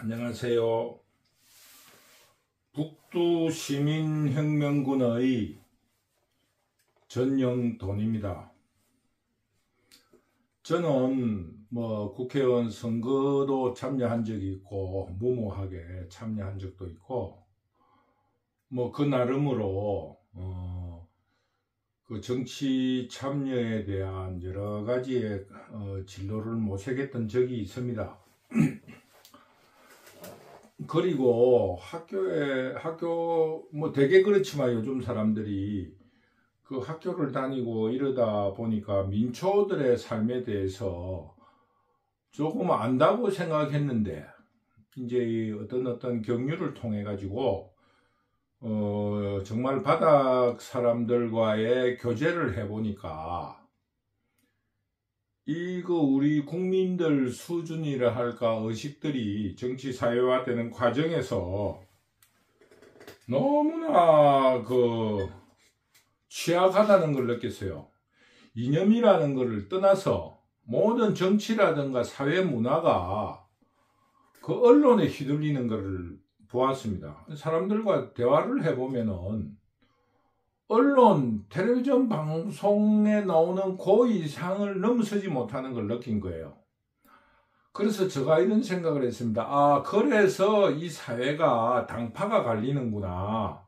안녕하세요. 북두시민혁명군의 전영돈입니다. 저는 국회의원 선거도 참여한 적이 있고 무모하게 참여한 적도 있고 그 나름으로 그 정치 참여에 대한 여러 가지의 진로를 모색했던 적이 있습니다. 그리고 학교 되게 그렇지만 요즘 사람들이 그 학교를 다니고 이러다 보니까 민초들의 삶에 대해서 조금 안다고 생각했는데 이제 어떤 경륜을 통해 가지고 정말 바닥 사람들과의 교제를 해보니까 이거 우리 국민들 수준이라 할까 의식들이 정치 사회화되는 과정에서 너무나 취약하다는 걸 느꼈어요. 이념이라는 것을 떠나서 모든 정치라든가 사회 문화가 그 언론에 휘둘리는 것을 보았습니다. 사람들과 대화를 해보면은 언론, 텔레비전 방송에 나오는 그 이상을 넘어서지 못하는 걸 느낀 거예요. 그래서 제가 이런 생각을 했습니다. 그래서 이 사회가 당파가 갈리는구나.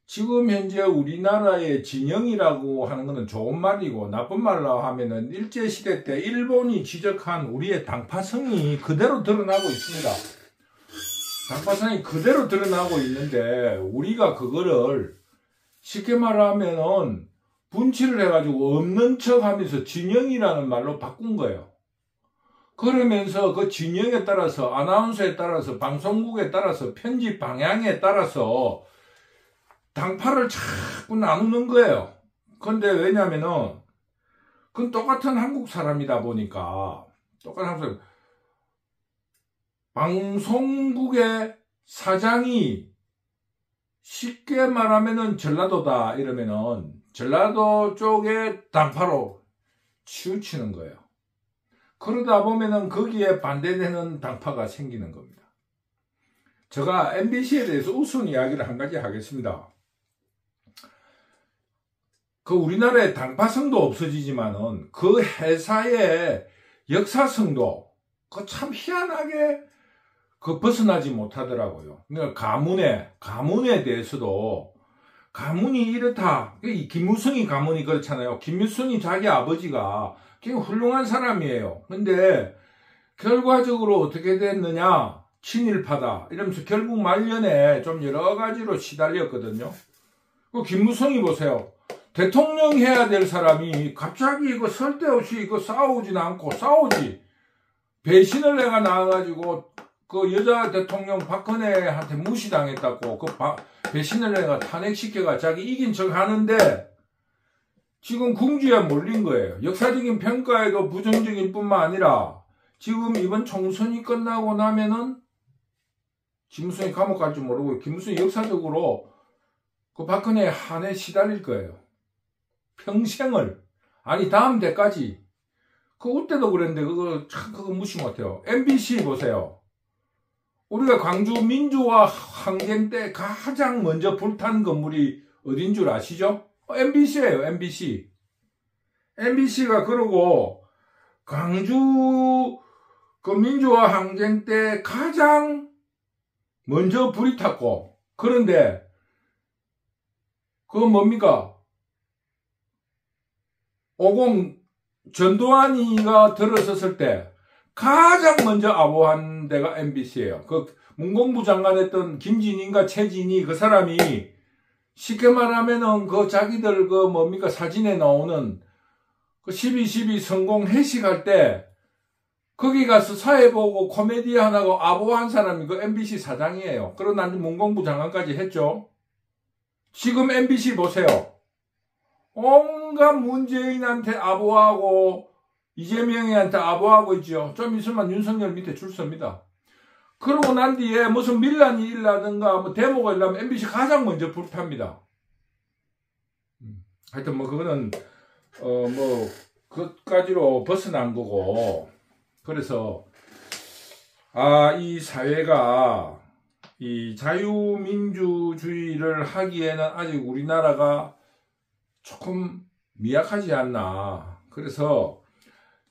지금 현재 우리나라의 진영이라고 하는 것은 좋은 말이고 나쁜 말로 하면은 일제시대 때 일본이 지적한 우리의 당파성이 그대로 드러나고 있습니다. 당파성이 그대로 드러나고 있는데 우리가 그거를 쉽게 말하면은 분치를 해가지고 없는 척 하면서 진영이라는 말로 바꾼 거예요. 그러면서 그 진영에 따라서 아나운서에 따라서 방송국에 따라서 편집 방향에 따라서 당파를 자꾸 나누는 거예요. 근데 왜냐면은 그건 똑같은 한국 사람이다 보니까 똑같은 한국 사람 방송국의 사장이 쉽게 말하면은 전라도다 이러면은 전라도 쪽의 당파로 치우치는 거예요. 그러다 보면은 거기에 반대되는 당파가 생기는 겁니다. 제가 MBC에 대해서 우스운 이야기를 한 가지 하겠습니다. 그 우리나라의 당파성도 없어지지만은 그 회사의 역사성도 참 희한하게 벗어나지 못하더라고요. 그러니까 가문에 대해서도 가문이 이렇다. 김무성이 가문이 그렇잖아요. 김무성이 자기 아버지가 굉장히 훌륭한 사람이에요. 근데 결과적으로 어떻게 됐느냐? 친일파다. 이러면서 결국 말년에 좀 여러 가지로 시달렸거든요. 김무성이 보세요. 대통령 해야 될 사람이 갑자기 쓸데없이 싸우진 않고 배신을 내가 나와가지고 그 여자 대통령 박근혜한테 무시당했다고 배신을 내가 탄핵시켜가 자기 이긴 척 하는데 지금 궁지에 몰린 거예요. 역사적인 평가에도 부정적일 뿐만 아니라 지금 이번 총선이 끝나고 나면은 김무성이 감옥 갈 줄 모르고 김무성이 역사적으로 그 박근혜의 한에 시달릴 거예요. 평생을. 아니 다음 대까지. 그때도 그랬는데 그거 무시 못해요. MBC 보세요. 우리가 광주 민주화 항쟁 때 가장 먼저 불탄 건물이 어딘 줄 아시죠? MBC예요, MBC. MBC가 그러고 광주 그 민주화 항쟁 때 가장 먼저 불이 탔고 그런데 그건 뭡니까? 50 전두환이가 들어섰을 때 가장 먼저 아부한 데가 MBC예요. 문공부 장관 했던 김진인가 최진희 그 사람이 쉽게 말하면은 자기들 사진에 나오는 12.12 성공 회식할 때 거기 가서 사회 보고 코미디 하나고 아부한 사람이 MBC 사장이에요. 그러나 문공부 장관까지 했죠. 지금 MBC 보세요. 온갖 문재인한테 아부하고 이재명이한테 아부하고 있죠. 좀 있으면 윤석열 밑에 줄 섭니다. 그러고 난 뒤에 무슨 밀란이 일라든가 데모가 일라면 MBC 가장 먼저 불탑니다. 하여튼 그거는 그것까지로 벗어난 거고 그래서 이 사회가 이 자유민주주의를 하기에는 아직 우리나라가 조금 미약하지 않나. 그래서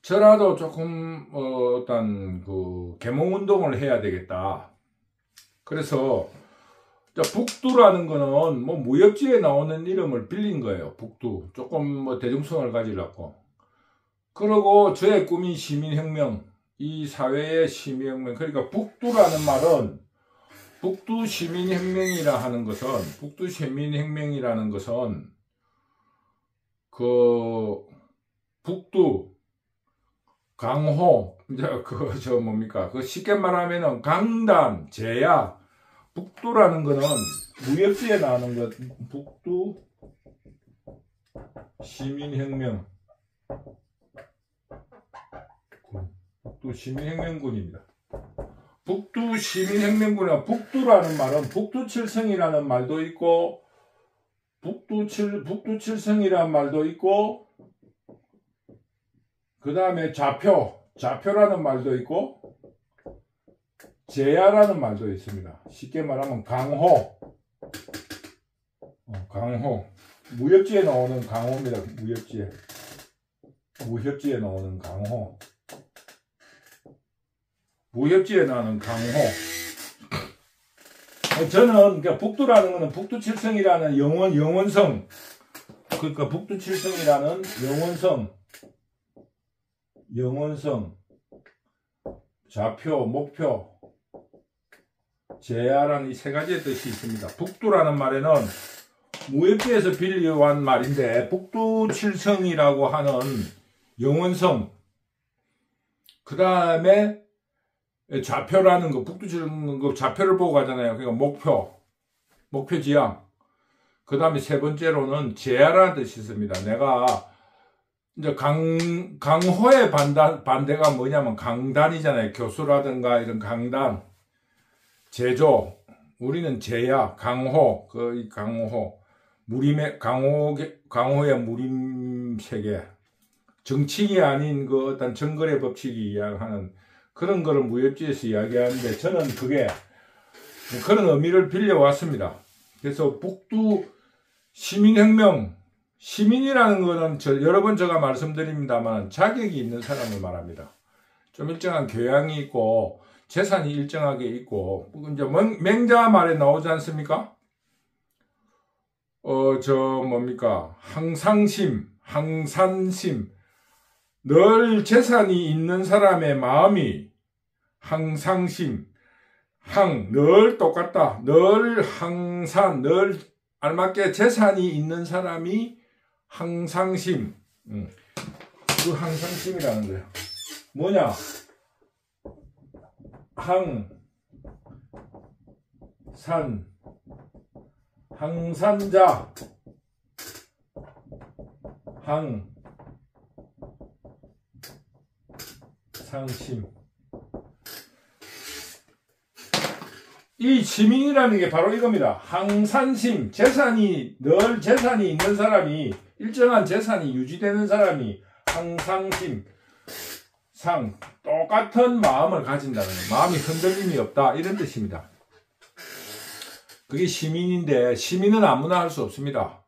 저라도 조금 어떤 그 계몽운동을 해야 되겠다. 그래서 북두라는 거는 뭐 무협지에 나오는 이름을 빌린 거예요. 북두. 조금 뭐 대중성을 가지려고. 그리고 저의 꿈이 시민혁명. 이 사회의 시민혁명. 그러니까 북두라는 말은 북두 시민혁명이라 하는 것은 북두 시민혁명이라는 것은 그 북두 강호 뭡니까 그 쉽게 말하면은 강단 제약 북두라는 거는 무협지에 나오는 것 북두 시민혁명 북두 시민혁명군입니다. 북두 시민혁명군은 북두라는 말은 북두칠성이라는 말도 있고 북두칠성이라는 말도 있고 그 다음에 좌표라는 말도 있고 제야라는 말도 있습니다. 쉽게 말하면 강호 무협지에 나오는 강호입니다. 무협지에 나오는 강호 무협지에 나오는 강호. 저는 그러니까 북두라는 것은 북두칠성이라는 영원성 그러니까 북두칠성이라는 영원성 좌표 목표 제야라는 이 세 가지의 뜻이 있습니다. 북두라는 말에는 무협지에서 빌려온 말인데 북두칠성이라고 하는 영원성 그 다음에 좌표라는 거 북두칠성 그 좌표를 보고 가잖아요. 그러니까 목표 지향 그 다음에 세 번째로는 제야라는 뜻이 있습니다. 내가 이제 강호의 반대가 뭐냐면 강단이잖아요. 교수라든가 이런 강단 제조 우리는 제야 강호 이 강호 무림의 강호의 무림 세계 정칙이 아닌 그 어떤 정글의 법칙이 이야기하는 그런 거를 무협지에서 이야기하는데 저는 그게 그런 의미를 빌려왔습니다. 그래서 북두 시민혁명 시민이라는 거는 여러 번 제가 말씀드립니다만 자격이 있는 사람을 말합니다. 좀 일정한 교양이 있고 재산이 일정하게 있고 이제 맹자 말에 나오지 않습니까? 항산심 늘 재산이 있는 사람의 마음이 항상심 늘 똑같다 늘 항산 늘 알맞게 재산이 있는 사람이 항상심 그 항상심이라는 거예요. 뭐냐 항산자 항상심 이 시민이라는 게 바로 이겁니다. 항산심 늘 재산이 있는 사람이 일정한 재산이 유지되는 사람이 항상심 똑같은 마음을 가진다는 거예요. 마음이 흔들림이 없다 이런 뜻입니다. 그게 시민인데 시민은 아무나 할 수 없습니다.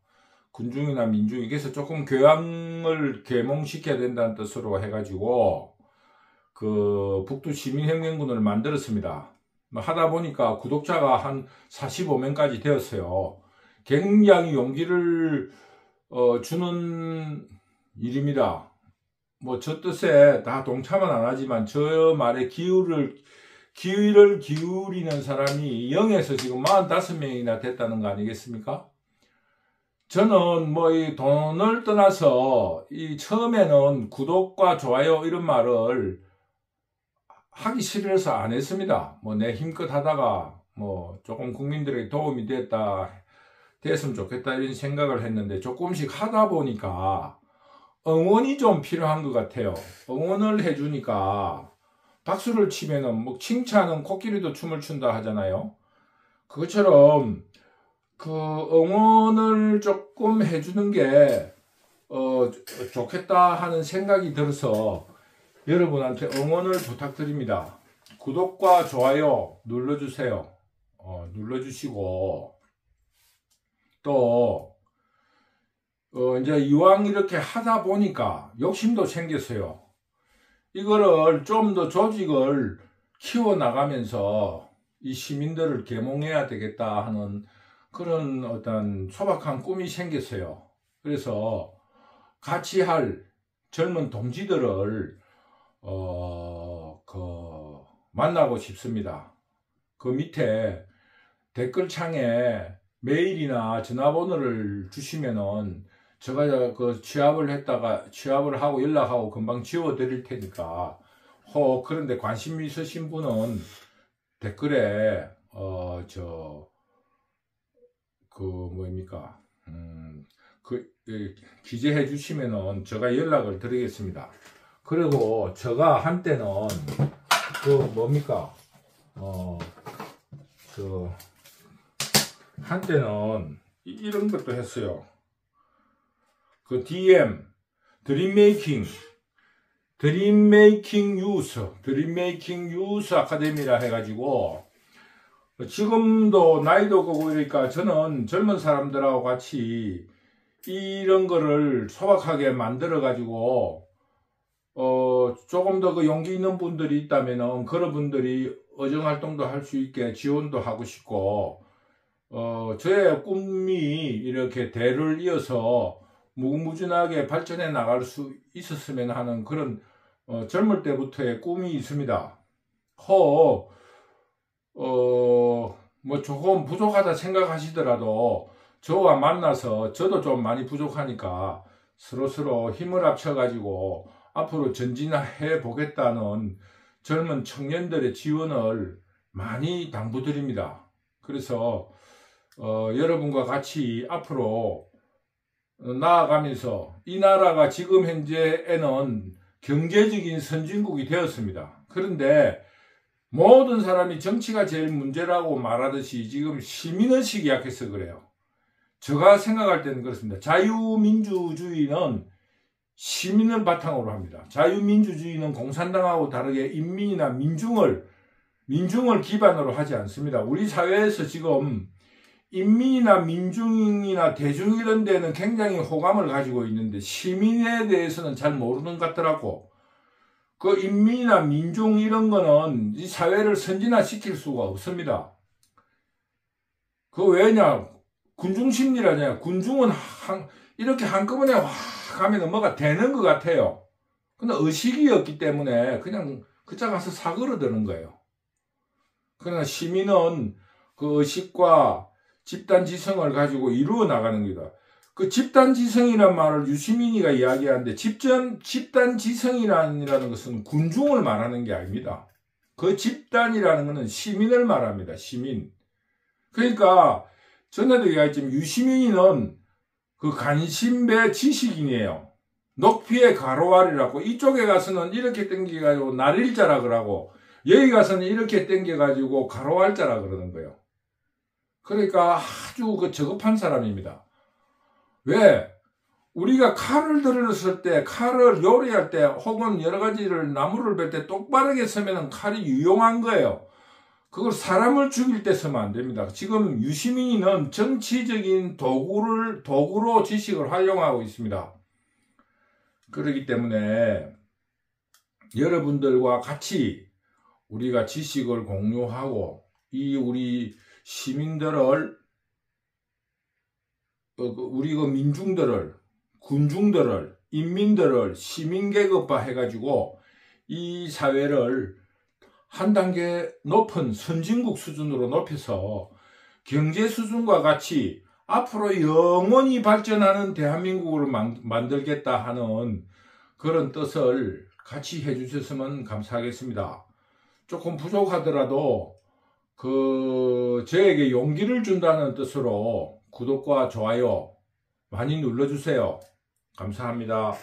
군중이나 민중이 그래서 조금 교양을 계몽시켜야 된다는 뜻으로 해가지고 그 북두 시민혁명군을 만들었습니다. 하다 보니까 구독자가 한 45명까지 되었어요. 굉장히 용기를 주는 일입니다. 뭐 저 뜻에 다 동참은 안 하지만 저 말에 귀를 기울이는 사람이 0에서 지금 45명이나 됐다는 거 아니겠습니까? 저는 뭐 이 돈을 떠나서 이 처음에는 구독과 좋아요 이런 말을 하기 싫어서 안 했습니다. 뭐 내 힘껏 하다가 뭐 조금 국민들에게 도움이 됐으면 좋겠다 이런 생각을 했는데 조금씩 하다 보니까 응원이 좀 필요한 것 같아요. 응원을 해주니까 박수를 치면은 뭐 칭찬은 코끼리도 춤을 춘다 하잖아요. 그것처럼 그 응원을 조금 해주는 게 좋겠다 하는 생각이 들어서 여러분한테 응원을 부탁드립니다. 구독과 좋아요 눌러주세요. 눌러주시고, 또 이제 이왕 이렇게 하다 보니까 욕심도 생겼어요. 이거를 좀 더 조직을 키워나가면서 이 시민들을 계몽해야 되겠다 하는 그런 어떤 소박한 꿈이 생겼어요. 그래서 같이 할 젊은 동지들을 만나고 싶습니다. 그 밑에 댓글창에 메일이나 전화번호를 주시면은 제가 그 취합을 하고 연락하고 금방 지워 드릴 테니까, 그런데 관심 있으신 분은 댓글에 기재해 주시면은 제가 연락을 드리겠습니다. 그리고 제가 한때는 한때는 이런 것도 했어요. 그 드림 메이킹 유스 아카데미라 해가지고, 지금도 나이도 그고 그러니까 저는 젊은 사람들하고 같이 이런 거를 소박하게 만들어 가지고 조금 더 그 용기 있는 분들이 있다면은 그런 분들이 의정 활동도 할 수 있게 지원도 하고 싶고, 저의 꿈이 이렇게 대를 이어서 무궁무진하게 발전해 나갈 수 있었으면 하는 그런 젊을 때부터의 꿈이 있습니다. 뭐 조금 부족하다 생각하시더라도 저와 만나서, 저도 좀 많이 부족하니까 서로 힘을 합쳐 가지고 앞으로 전진해 보겠다는 젊은 청년들의 지원을 많이 당부드립니다. 그래서 여러분과 같이 앞으로 나아가면서, 이 나라가 지금 현재에는 경제적인 선진국이 되었습니다. 그런데 모든 사람이 정치가 제일 문제라고 말하듯이 지금 시민의식이 약해서 그래요. 제가 생각할 때는 그렇습니다. 자유민주주의는 시민을 바탕으로 합니다. 자유민주주의는 공산당하고 다르게 인민이나 민중을 기반으로 하지 않습니다. 우리 사회에서 지금 인민이나 민중이나 대중 이런 데는 굉장히 호감을 가지고 있는데 시민에 대해서는 잘 모르는 것 같더라고. 그 인민이나 민중 이런 거는 이 사회를 선진화시킬 수가 없습니다. 왜냐? 군중심리라냐. 군중은 이렇게 한꺼번에 확 하면 뭐가 되는 것 같아요. 근데 의식이 없기 때문에 그냥 그자 가서 사그러드는 거예요. 그러나 시민은 그 의식과 집단지성을 가지고 이루어 나가는 거다. 그 집단지성이라는 말을 유시민이가 이야기하는데, 집단지성이라는 것은 군중을 말하는 게 아닙니다. 그 집단이라는 것은 시민을 말합니다. 시민. 그러니까 전에도 얘기했지만 유시민이는 그 간신배 지식인이에요. 녹피의 가로알이라고. 이쪽에 가서는 이렇게 땡겨가지고 날일자라 그러고, 여기 가서는 이렇게 땡겨가지고 가로알자라 그러는 거예요. 그러니까 아주 저급한 사람입니다. 왜? 우리가 칼을 들었을 때, 칼을 요리할 때, 혹은 여러 가지를 나무를 벨 때 똑바르게 서면은 칼이 유용한 거예요. 그걸 사람을 죽일 때 쓰면 안 됩니다. 지금 유시민이는 정치적인 도구로 지식을 활용하고 있습니다. 그렇기 때문에 여러분들과 같이 우리가 지식을 공유하고, 우리 시민들을, 우리 민중들을, 군중들을, 인민들을 시민계급화 해가지고 이 사회를 한 단계 높은 선진국 수준으로 높여서 경제 수준과 같이 앞으로 영원히 발전하는 대한민국으로 만들겠다 하는 그런 뜻을 같이 해주셨으면 감사하겠습니다. 조금 부족하더라도 저에게 용기를 준다는 뜻으로 구독과 좋아요 많이 눌러주세요. 감사합니다.